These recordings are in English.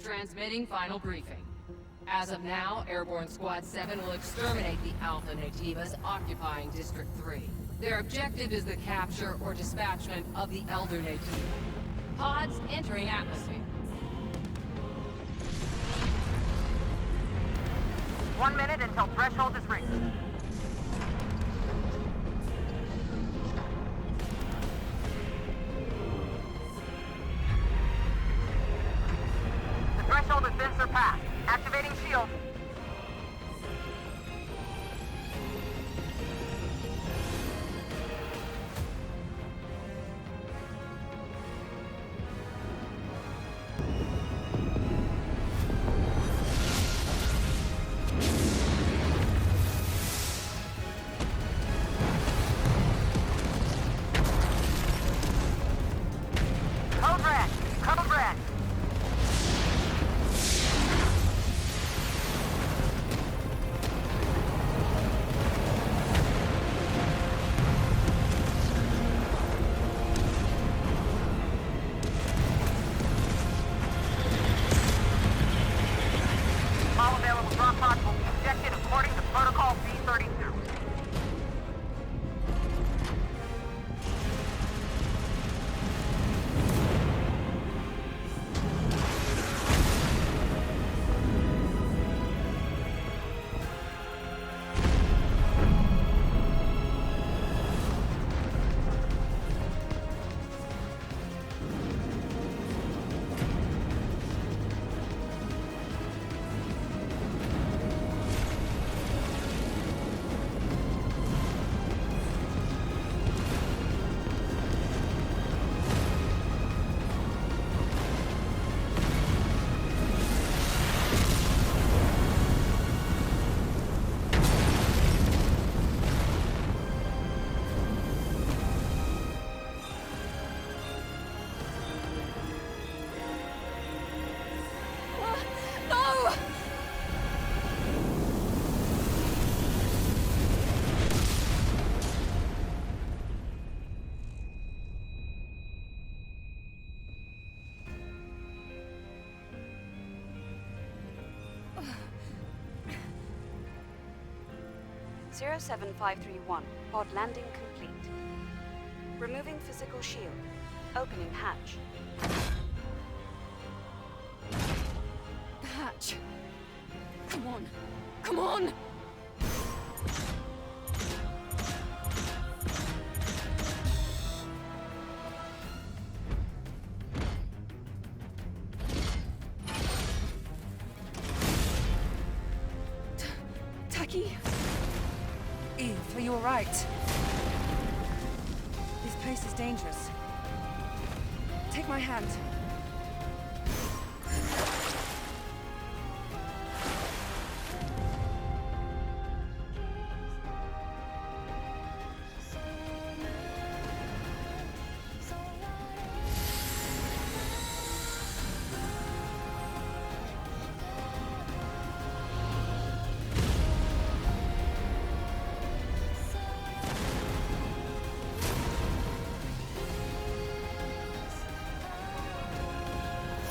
Transmitting final briefing. As of now, Airborne Squad 7 will exterminate the Alpha Nativas occupying District 3. Their objective is the capture or dispatchment of the Elder Nativa. Pods entering atmosphere. 1 minute until threshold is reached. The threshold has been surpassed. Activating shield. Code red! Code red! All available drop pods will be ejected according to Protocol B-32. No! 07531. Pod landing complete. Removing physical shield. Opening hatch. The hatch. Come on. Come on! Taki? Eve, are you alright? This place is dangerous. Take my hand.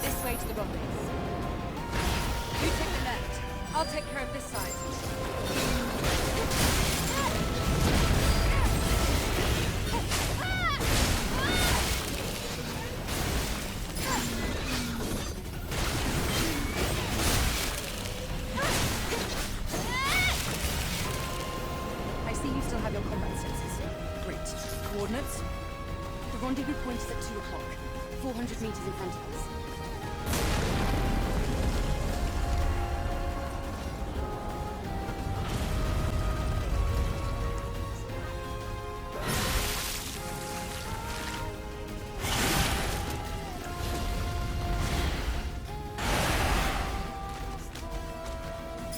This way to the rockets. You take the left. I'll take care of this side. I see you still have your combat senses. Great. Coordinates? The rendezvous point is at 2 o'clock. 400 meters in front of us.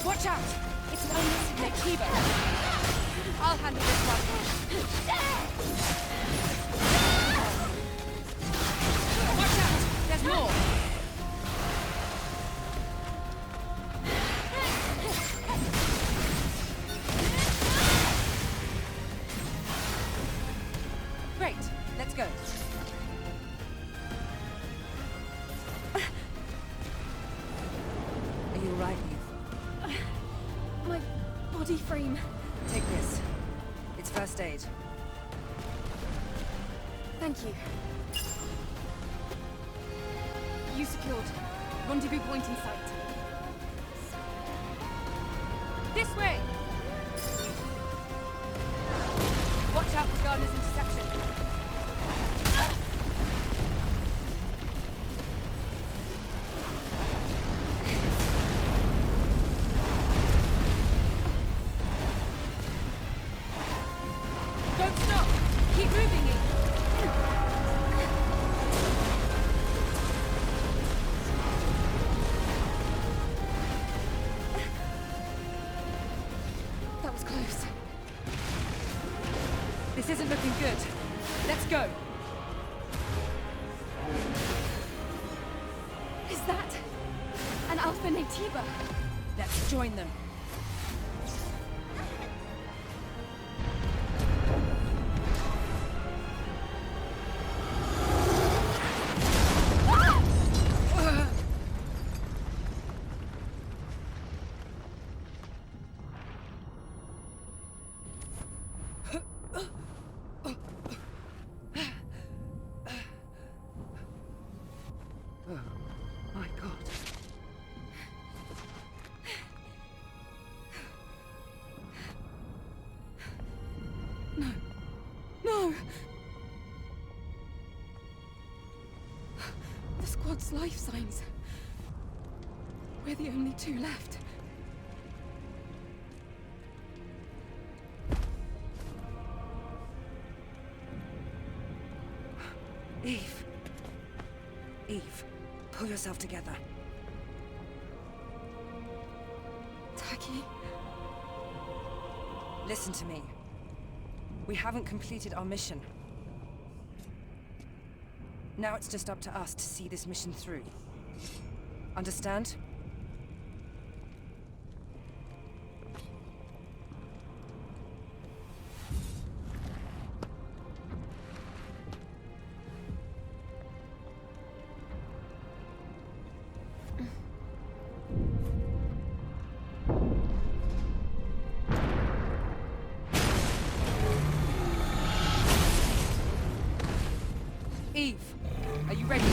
Watch out! It's an unlisted Nativa. I'll handle this one. Watch out! There's more! Great. Let's go. frame. Take this. It's first aid. Thank you. You secured. Rendezvous point in sight. This way! Watch out for Gardner's interception. Don't stop! Keep moving it! That was close. This isn't looking good. Let's go. Is that an Alpha Natiba? Let's join them. My God. No! The squad's life signs. We're the only two left. Eve. Eve, pull yourself together. Taki? Listen to me. We haven't completed our mission. Now it's just up to us to see this mission through. Understand? Eve, are you ready?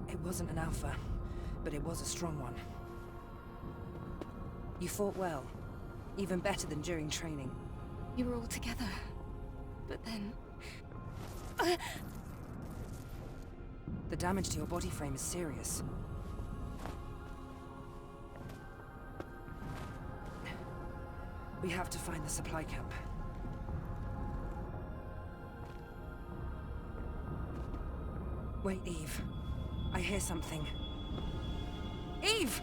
It wasn't an alpha, but it was a strong one. You fought well, even better than during training. You were all together. But then... The damage to your body frame is serious. We have to find the supply camp. Wait, Eve. I hear something. Eve!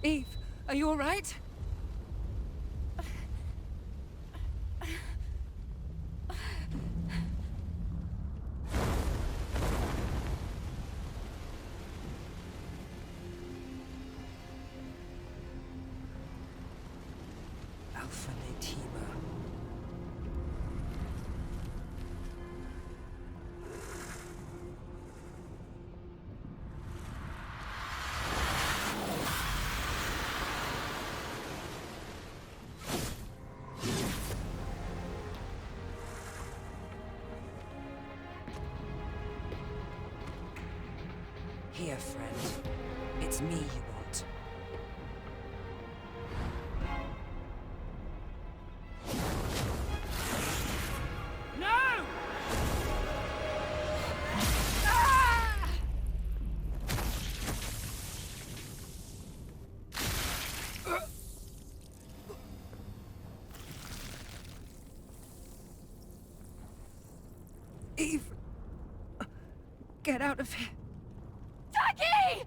Eve, are you all right? Alpha Natiba. Here, friend. It's me you want. No! Eve! Get out of here! Taki!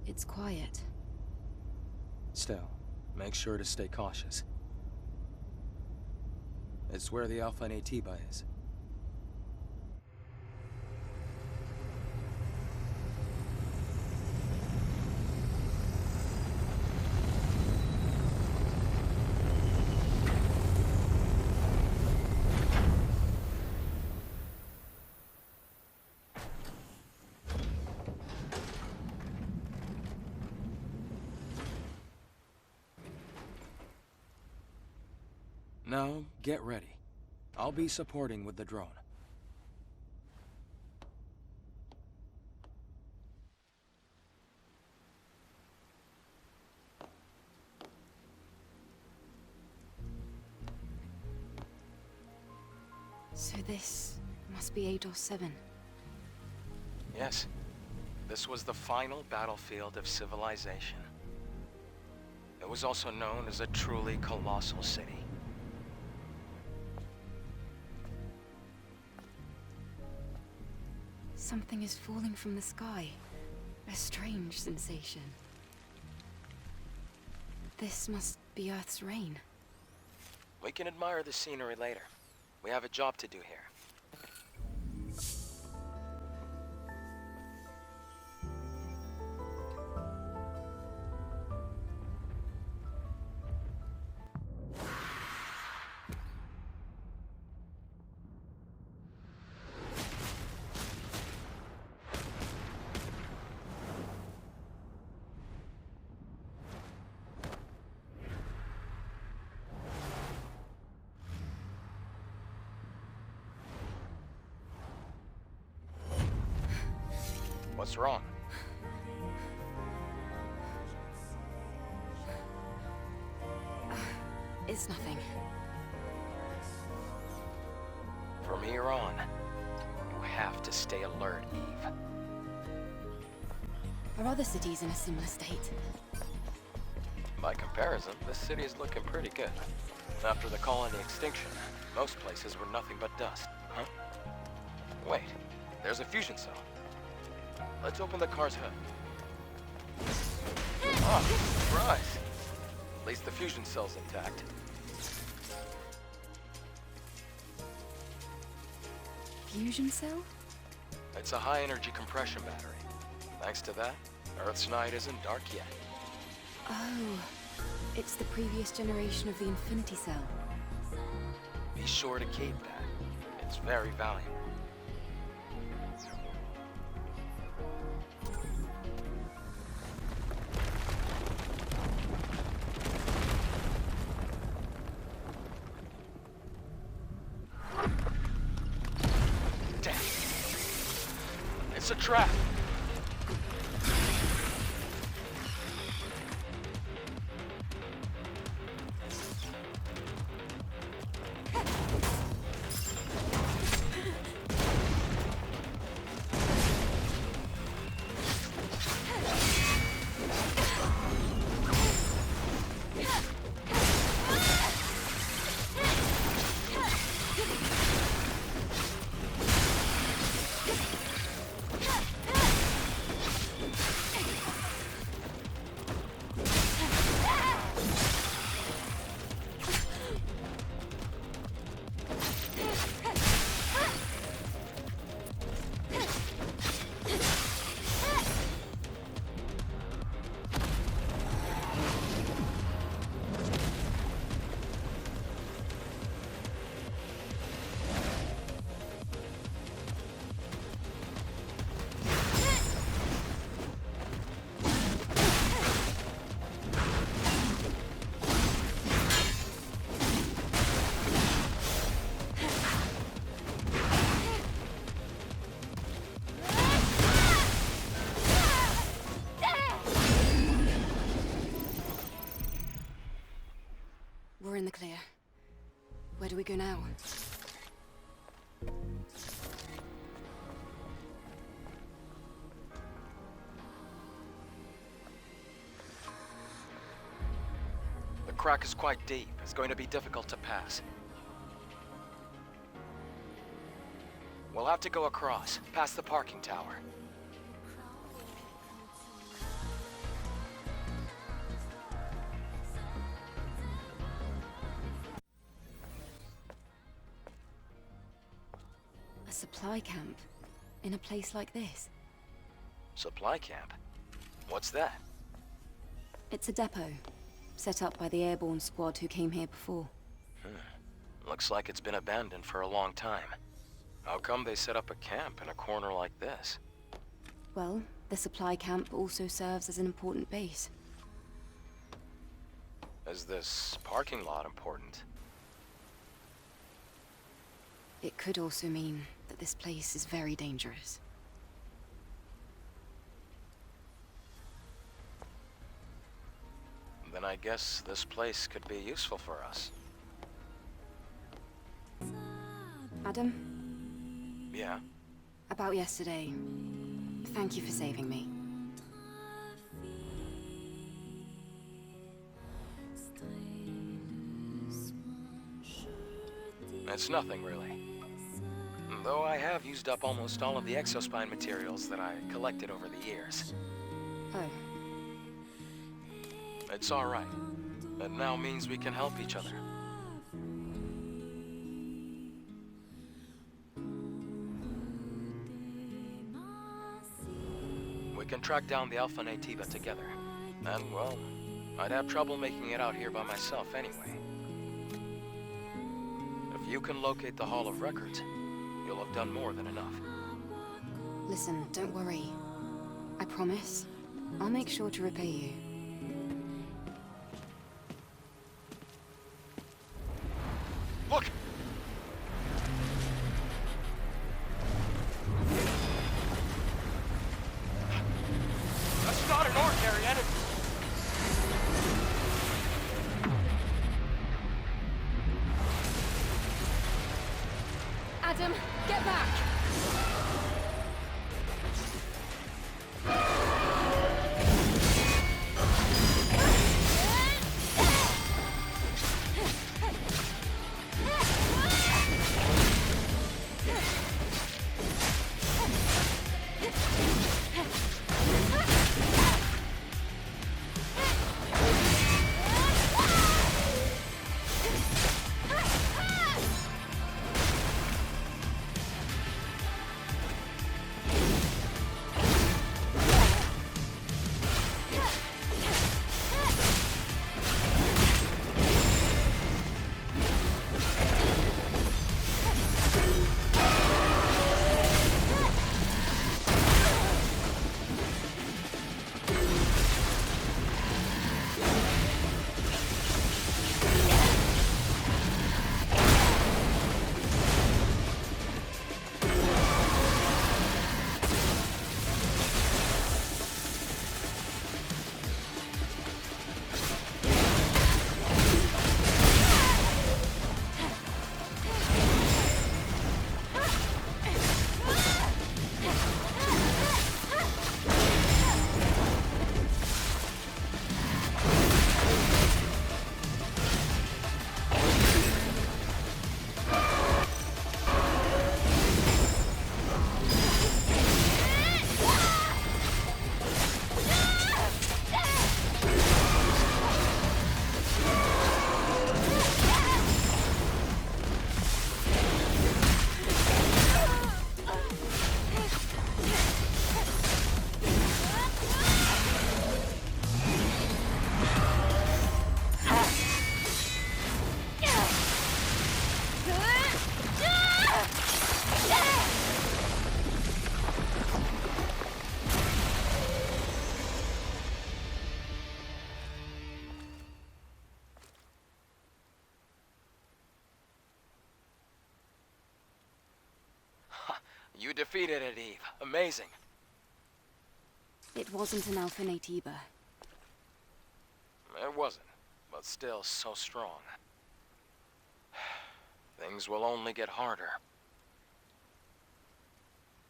It's quiet. Still, make sure to stay cautious. It's where the Alpha and AT is. Now, get ready. I'll be supporting with the drone. So this must be ADOS 7. Yes. This was the final battlefield of civilization. It was also known as a truly colossal city. Something is falling from the sky. A strange sensation. This must be Earth's rain. We can admire the scenery later. We have a job to do here. What's wrong? It's nothing. From here on, you have to stay alert, Eve. Are other cities in a similar state? By comparison, this city is looking pretty good. After the colony extinction, most places were nothing but dust, huh? Wait, there's a fusion cell. Let's open the car's hood. Oh, surprise! At least the fusion cell's intact. Fusion cell? It's a high-energy compression battery. Thanks to that, Earth's night isn't dark yet. Oh, it's the previous generation of the Infinity Cell. Be sure to keep that. It's very valuable. Damn. It's a trap. We're in the clear. Where do we go now? The crack is quite deep. It's going to be difficult to pass. We'll have to go across, past the parking tower. A supply camp? In a place like this? Supply camp? What's that? It's a depot, set up by the airborne squad who came here before. Looks like it's been abandoned for a long time. How come they set up a camp in a corner like this? Well, the supply camp also serves as an important base. Is this parking lot important? It could also mean that this place is very dangerous. Then I guess this place could be useful for us. Adam? Yeah? About yesterday. Thank you for saving me. It's nothing, really. Though I have used up almost all of the exospine materials that I collected over the years. Oh. It's all right. It now means we can help each other. We can track down the Alpha Nativa together. And, well, I'd have trouble making it out here by myself anyway. If you can locate the Hall of Records, you'll have done more than enough. Listen, don't worry. I promise. I'll make sure to repay you. Look! That's not an ordinary enemy! Adam, get back! You defeated it, Eve. Amazing. It wasn't an Alpha Nativa. It wasn't, but still so strong. things will only get harder.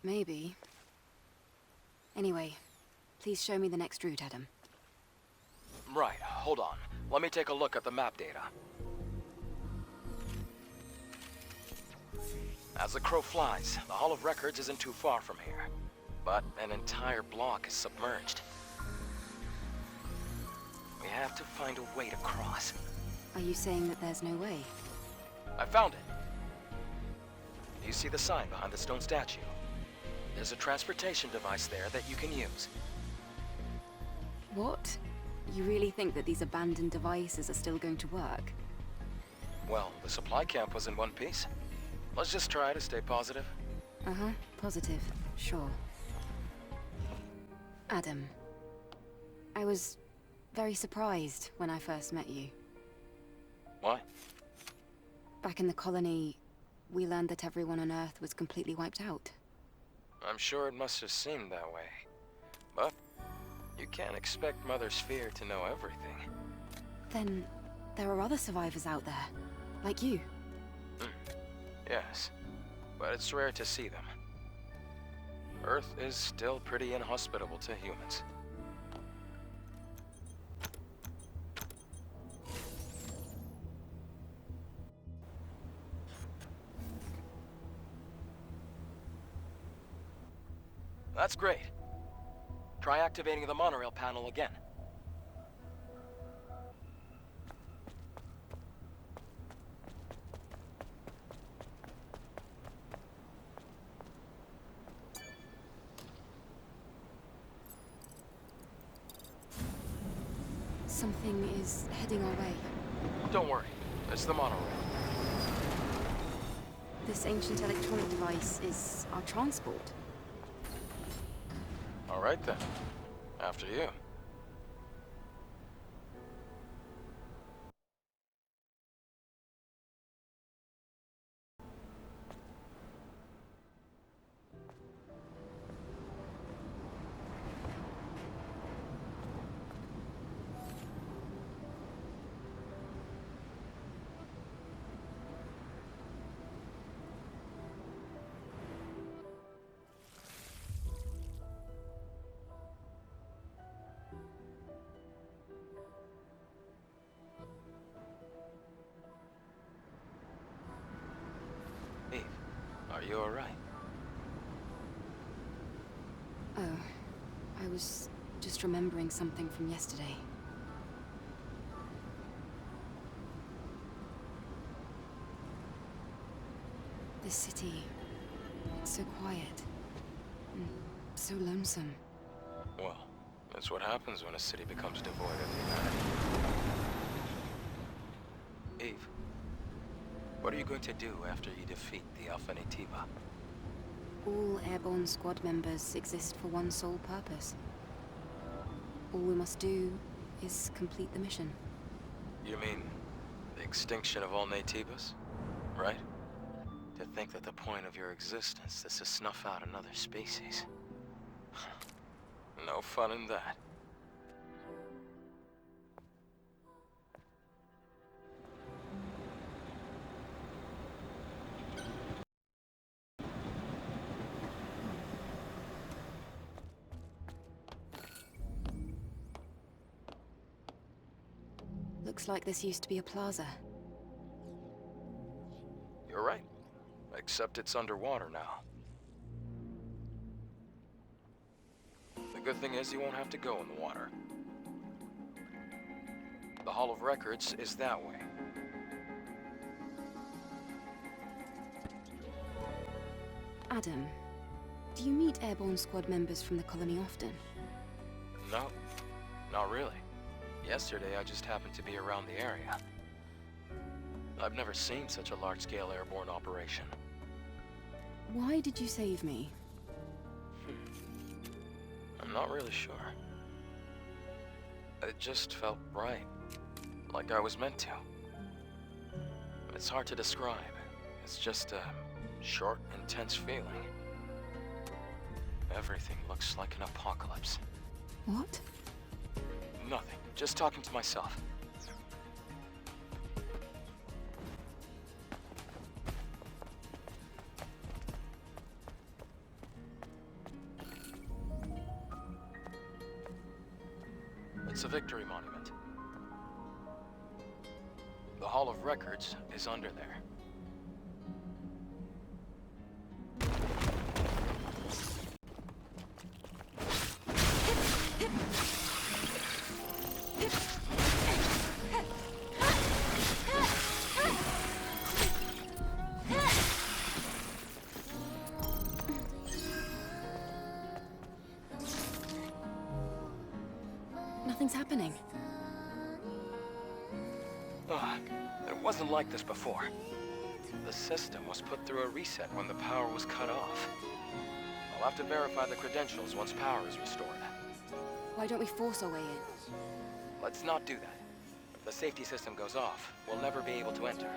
Maybe. Anyway, please show me the next route, Adam. Right, hold on. Let me take a look at the map data. As the crow flies, the Hall of Records isn't too far from here. But an entire block is submerged. We have to find a way to cross. Are you saying that there's no way? I found it. You see the sign behind the stone statue? There's a transportation device there that you can use. What? You really think that these abandoned devices are still going to work? Well, the supply camp was in one piece. Let's just try to stay positive. Uh-huh, positive, sure. Adam, I was very surprised when I first met you. Why? Back in the colony, we learned that everyone on Earth was completely wiped out. I'm sure it must have seemed that way. But you can't expect Mother Sphere to know everything. Then there are other survivors out there, like you. Yes, but it's rare to see them. Earth is still pretty inhospitable to humans. That's great. Try activating the monorail panel again. Something is heading our way. Don't worry, it's the monorail. This ancient electronic device is our transport. All right then, after you. Eve, are you all right? Oh, I was just remembering something from yesterday. This city, it's so quiet and so lonesome. Well, that's what happens when a city becomes devoid of humanity. Eve, what are you going to do after you defeat the Alpha Nativa? All airborne squad members exist for one sole purpose. All we must do is complete the mission. You mean the extinction of all Nativas, right? To think that the point of your existence is to snuff out another species. No fun in that. Looks like this used to be a plaza. You're right. Except it's underwater now. The good thing is you won't have to go in the water. The Hall of Records is that way. Adam, do you meet airborne squad members from the colony often? No, not really. Yesterday I just happened to be around the area. I've never seen such a large-scale airborne operation. Why did you save me? I'm not really sure. It just felt right. Like I was meant to. It's hard to describe. It's just a short, intense feeling. Everything looks like an apocalypse. What? Nothing. Just talking to myself. It's a victory monument. The Hall of Records is under there. Nothing's happening. It wasn't like this before. The system was put through a reset when the power was cut off. I'll have to verify the credentials once power is restored. Why don't we force our way in? Let's not do that. If the safety system goes off, we'll never be able to enter.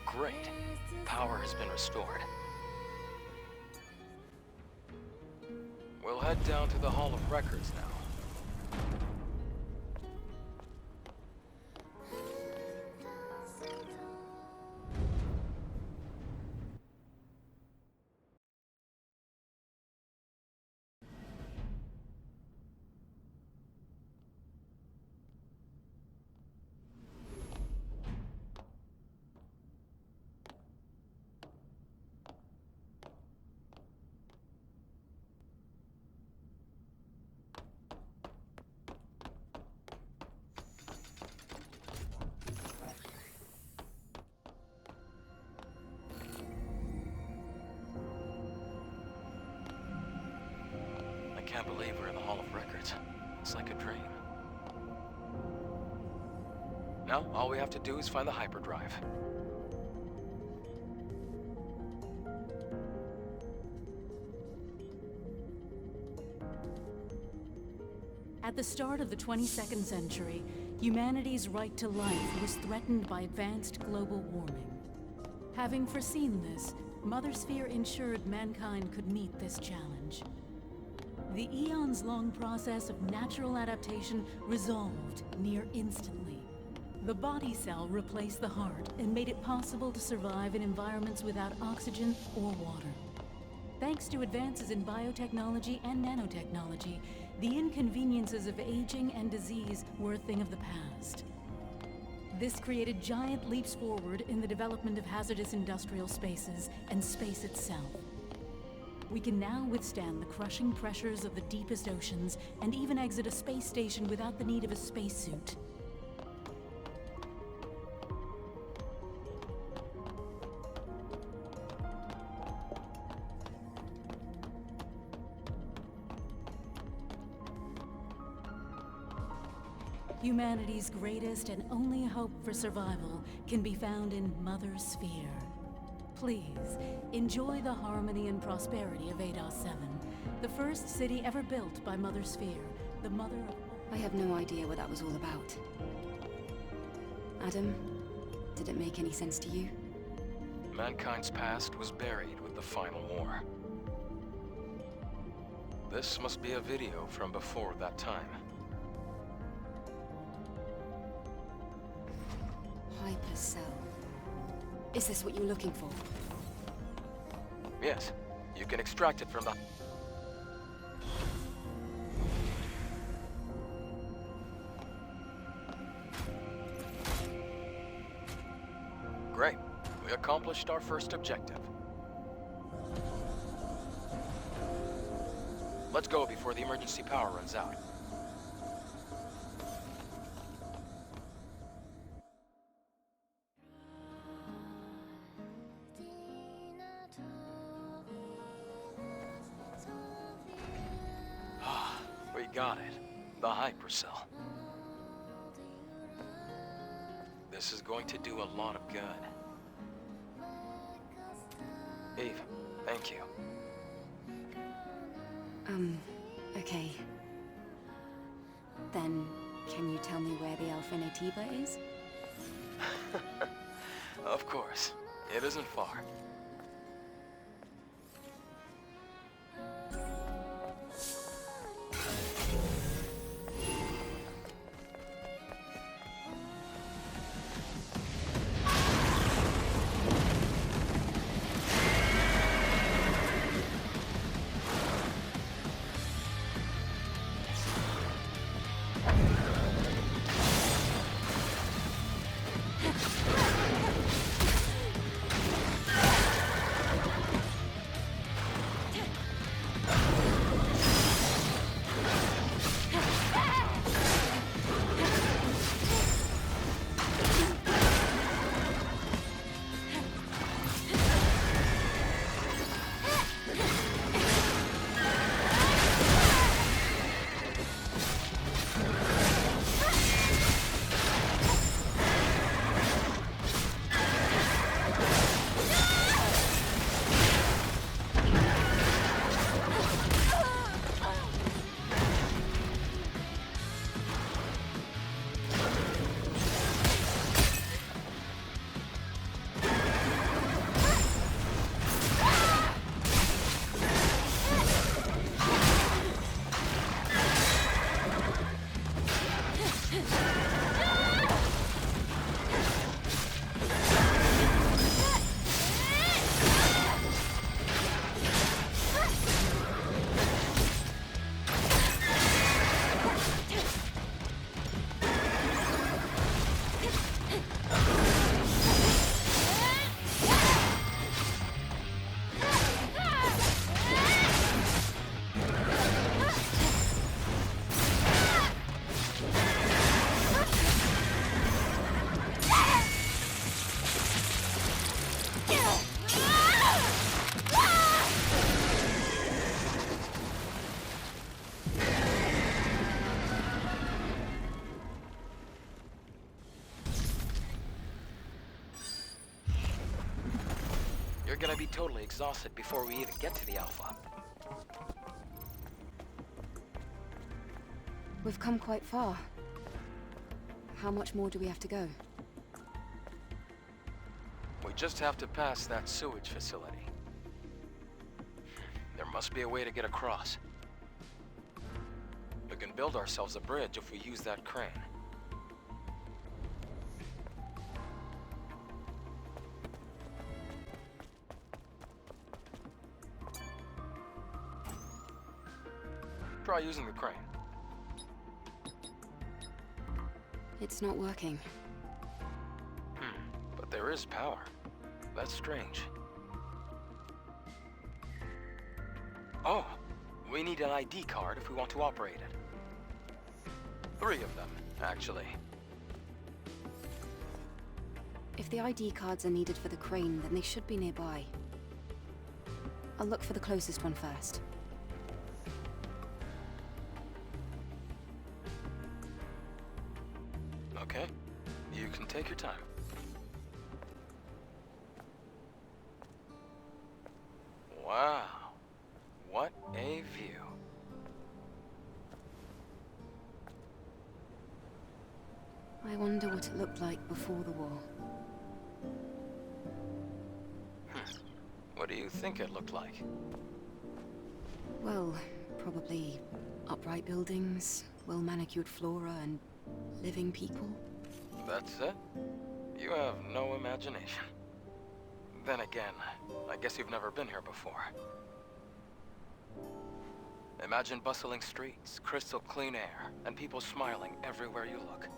Great. Power has been restored. We'll head down to the Hall of Records now. I can't believe we're in the Hall of Records. It's like a dream. Now, all we have to do is find the hyperdrive. At the start of the 22nd century, humanity's right to life was threatened by advanced global warming. Having foreseen this, Mother Sphere ensured mankind could meet this challenge. The eons-long process of natural adaptation resolved near instantly. The body cell replaced the heart and made it possible to survive in environments without oxygen or water. Thanks to advances in biotechnology and nanotechnology, the inconveniences of aging and disease were a thing of the past. This created giant leaps forward in the development of hazardous industrial spaces and space itself. We can now withstand the crushing pressures of the deepest oceans and even exit a space station without the need of a spacesuit. Humanity's greatest and only hope for survival can be found in Mother Sphere. Please, enjoy the harmony and prosperity of Eidos 7, the first city ever built by Mother Sphere, the mother of... I have no idea what that was all about. Adam, did it make any sense to you? Mankind's past was buried with the final war. This must be a video from before that time. Hypercell. Is this what you were looking for? Yes, you can extract it from the... Great. We accomplished our first objective. Let's go before the emergency power runs out. We got it. The hypercell. This is going to do a lot of good. Eve, thank you. Okay. Then, can you tell me where the Alpha Nativa is? Of course. It isn't far. We're gonna be totally exhausted before we even get to the Alpha. We've come quite far. How much more do we have to go? We just have to pass that sewage facility. There must be a way to get across. We can build ourselves a bridge if we use that crane. Try using the crane. It's not working. But there is power. That's strange. Oh, we need an ID card if we want to operate it. 3 of them, actually. If the ID cards are needed for the crane, then they should be nearby. I'll look for the closest one first. Okay, you can take your time. Wow, what a view. I wonder what it looked like before the war. What do you think it looked like? Well, probably upright buildings, well-manicured flora, and living people. That's it? You have no imagination. Then again, I guess you've never been here before. Imagine bustling streets, crystal clean air, and people smiling everywhere you look.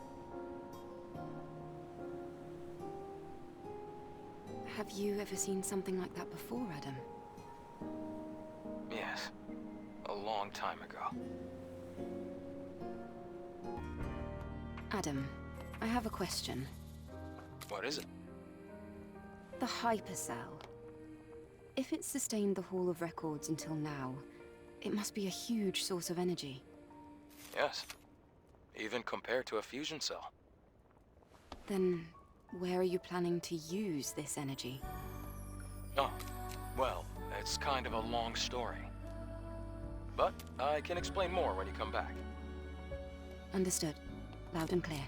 Have you ever seen something like that before, Adam? Yes, a long time ago. Adam, I have a question. What is it? The hypercell. If it sustained the Hall of Records until now, it must be a huge source of energy. Yes, even compared to a fusion cell. Then, where are you planning to use this energy? Oh, well, it's kind of a long story. But I can explain more when you come back. Understood. Loud and clear.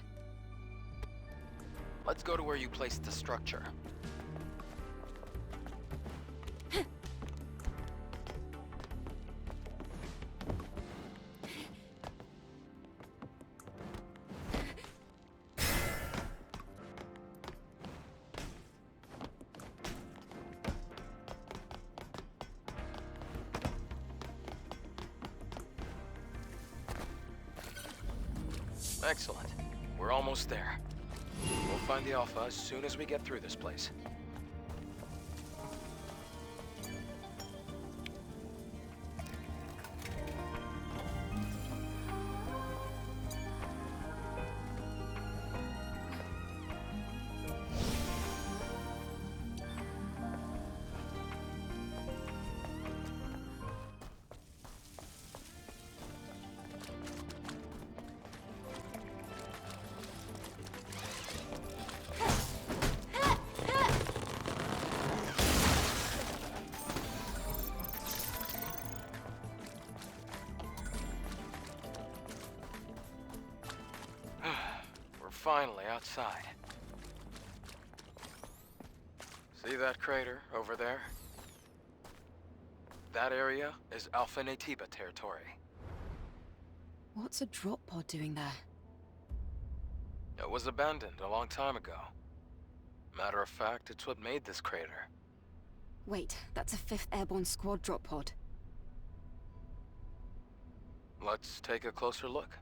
Let's go to where you placed the structure. Excellent. We're almost there. We'll find the Alpha as soon as we get through this place. Finally outside. See that crater over there? That area is Alpha Natiba territory. What's a drop pod doing there? It was abandoned a long time ago. Matter of fact, it's what made this crater. Wait, that's a 5th Airborne Squad drop pod. Let's take a closer look.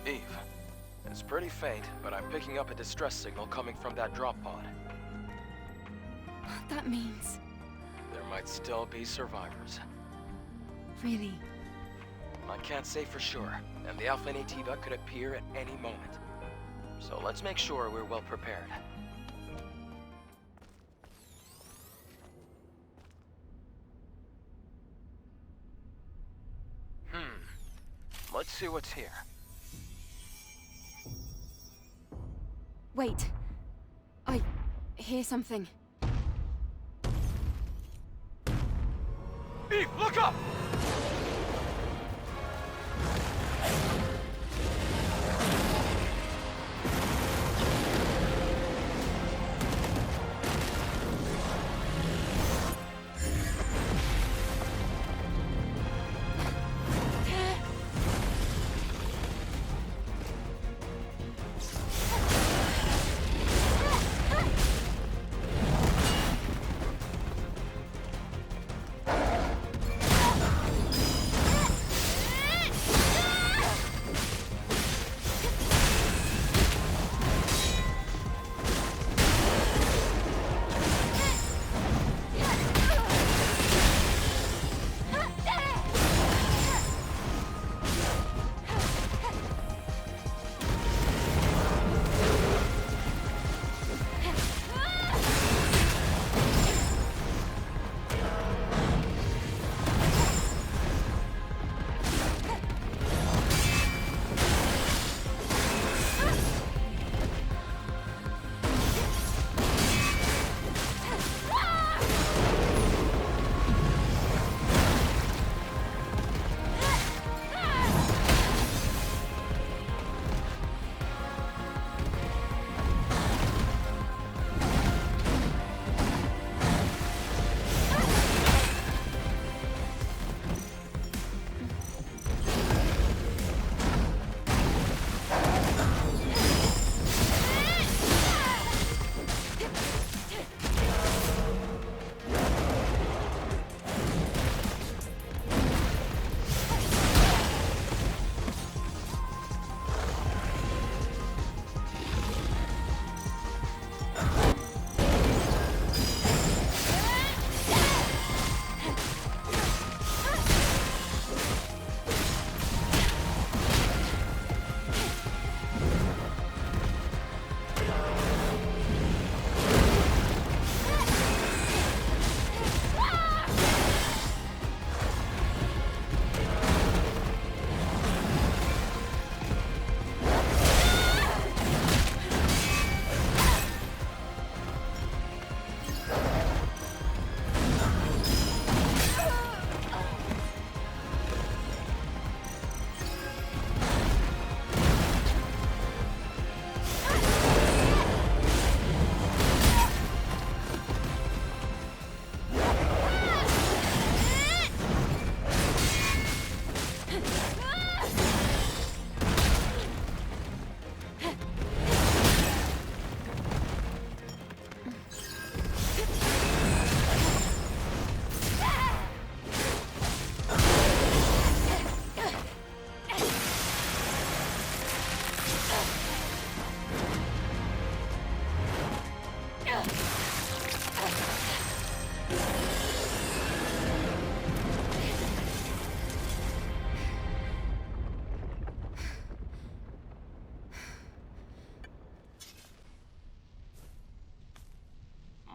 Eve, it's pretty faint, but I'm picking up a distress signal coming from that drop pod. That means... There might still be survivors. Really? I can't say for sure, and the Alpha Natiba could appear at any moment. So let's make sure we're well prepared. Let's see what's here. Wait. I hear something. Eve, look up!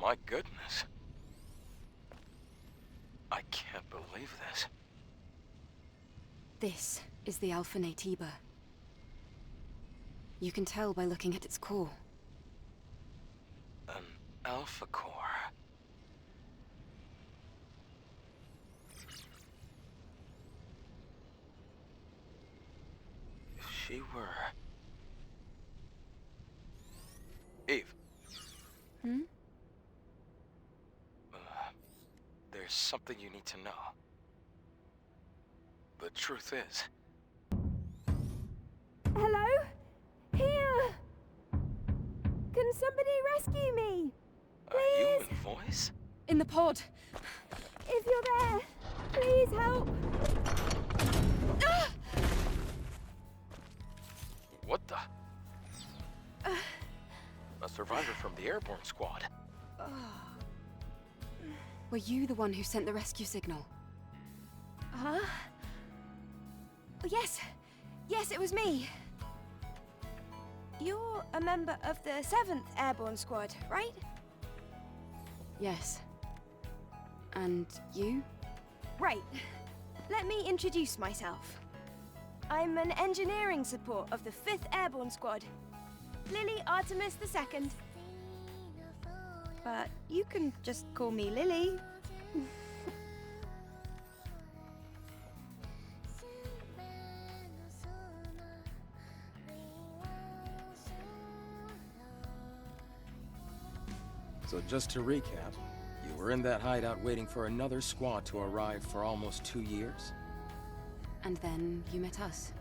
My goodness. I can't believe this. This is the Alpha Natiba. You can tell by looking at its core. An Alpha Core. If she were... Eve. Hmm? There's something you need to know. The truth is... Hello? Here! Can somebody rescue me? A human voice? In the pod! If you're there, please help! What the? A survivor from the airborne squad. Were you the one who sent the rescue signal? Huh? Oh, yes. Yes, it was me. You're a member of the 7th Airborne Squad, right? Yes. And you? Right. Let me introduce myself. I'm an engineering support of the 5th Airborne Squad. Lily Artemis II. But you can just call me Lily. So just to recap, you were in that hideout waiting for another squad to arrive for almost 2 years? And then you met us.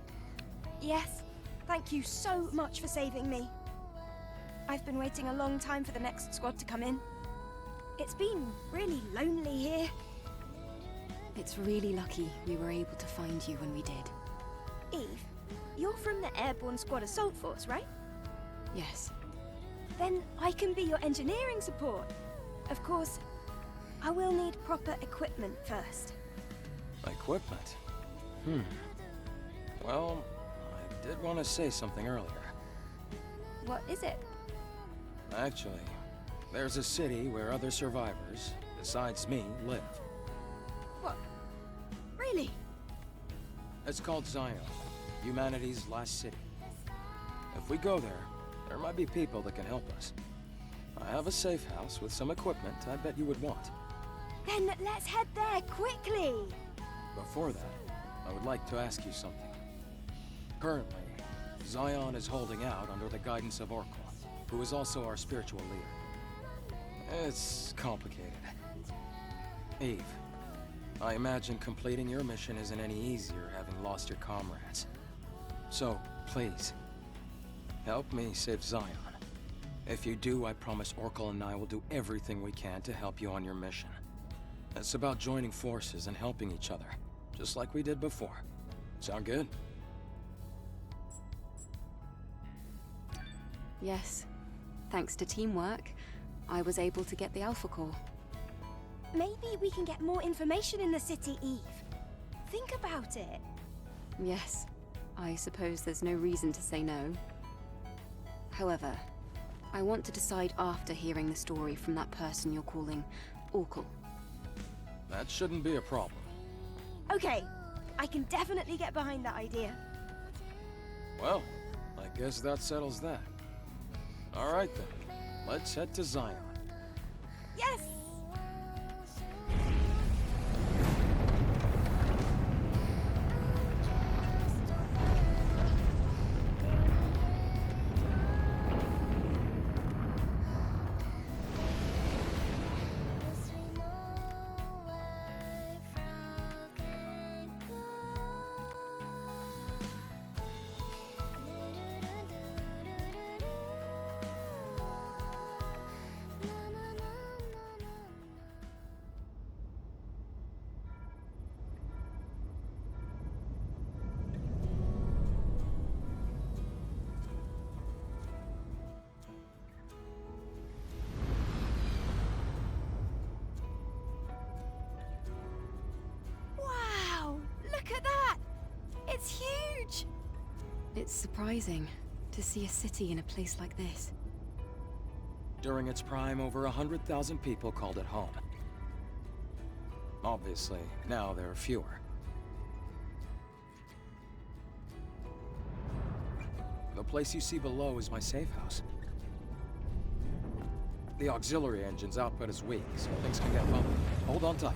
Yes, thank you so much for saving me. I've been waiting a long time for the next squad to come in. It's been really lonely here. It's really lucky we were able to find you when we did. Eve, you're from the Airborne Squad Assault Force, right? Yes. Then I can be your engineering support. Of course, I will need proper equipment first. Equipment? Well, I did want to say something earlier. What is it? Actually, there's a city where other survivors, besides me, live. What? Really? It's called Zion, humanity's last city. If we go there might be people that can help us. I have a safe house with some equipment I bet you would want. Then let's head there quickly! Before that, I would like to ask you something. Currently, Zion is holding out under the guidance of Oracle, who is also our spiritual leader. It's complicated. Eve, I imagine completing your mission isn't any easier having lost your comrades. So, please, help me save Zion. If you do, I promise Oracle and I will do everything we can to help you on your mission. It's about joining forces and helping each other, just like we did before. Sound good? Yes. Thanks to teamwork, I was able to get the Alpha Core. Maybe we can get more information in the city, Eve. Think about it. Yes. I suppose there's no reason to say no. However, I want to decide after hearing the story from that person you're calling Oracle. That shouldn't be a problem. Okay, I can definitely get behind that idea. Well, I guess that settles that. All right then, let's head to Zion. Yes! Wow! Look at that! It's huge! It's surprising to see a city in a place like this. During its prime, over 100,000 people called it home. Obviously, now there are fewer. The place you see below is my safe house. The auxiliary engine's output is weak, so things can get bumpy. Hold on tight.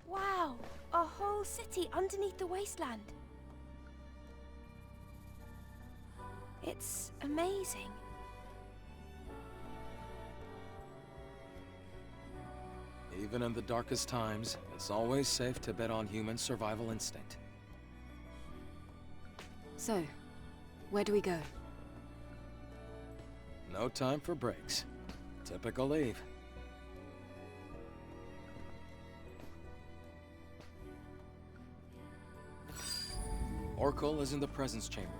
Wow! A whole city underneath the wasteland. It's amazing. Even in the darkest times, it's always safe to bet on human survival instinct. So, where do we go? No time for breaks. Typical Eve. Oracle is in the presence chamber.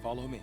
Follow me.